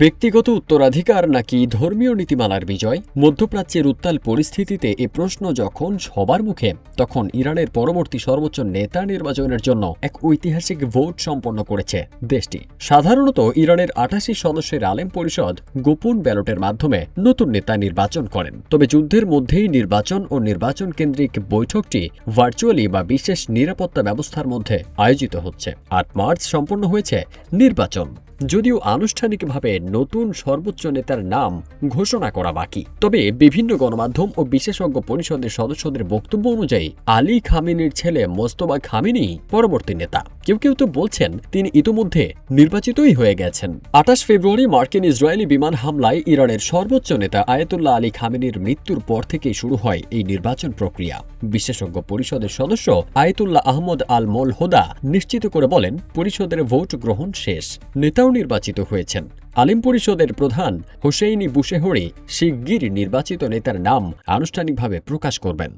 ব্যক্তিগত উত্তরাধিকার নাকি ধর্মীয় নীতিমালার বিজয়? মধ্যপ্রাচ্যের উত্তাল পরিস্থিতিতে এ প্রশ্ন যখন সবার মুখে, তখন ইরানের পরবর্তী সর্বোচ্চ নেতা নির্বাচনের জন্য এক ঐতিহাসিক ভোট সম্পন্ন করেছে দেশটি। সাধারণত ইরানের ৮৮ সদস্যের আলেম পরিষদ গোপন ব্যালটের মাধ্যমে নতুন নেতা নির্বাচন করেন। তবে যুদ্ধের মধ্যেই নির্বাচন ও নির্বাচন কেন্দ্রিক বৈঠকটি ভার্চুয়ালি বা বিশেষ নিরাপত্তা ব্যবস্থার মধ্যে আয়োজিত হচ্ছে। ৮ মার্চ সম্পন্ন হয়েছে নির্বাচন, যদিও আনুষ্ঠানিকভাবে নতুন সর্বোচ্চ নেতার নাম ঘোষণা করা বাকি। তবে বিভিন্ন গণমাধ্যম ও বিশেষজ্ঞ পরিষদের সদস্যদের বক্তব্য অনুযায়ী আলী খামেনির ছেলে মোস্তফা খামেনি পরবর্তী নেতা। কেউ কেউ তো বলছেন তিনি ইতোমধ্যে নির্বাচিতই হয়ে গেছেন। ২৮ ফেব্রুয়ারি মার্কিন ইসরায়েলি বিমান হামলায় ইরানের সর্বোচ্চ নেতা আয়াতুল্লাহ আলী খামেনির মৃত্যুর পর থেকেই শুরু হয় এই নির্বাচন প্রক্রিয়া। বিশেষজ্ঞ পরিষদের সদস্য আয়াতুল্লাহ আহমদ আল মোলহোদা নিশ্চিত করে বলেন, পরিষদের ভোট গ্রহণ শেষ, নেতাও নির্বাচিত হয়েছেন। আলিম পরিষদের প্রধান হোসেইনি বুশেহরি শিগগির নির্বাচিত নেতার নাম আনুষ্ঠানিকভাবে প্রকাশ করবেন।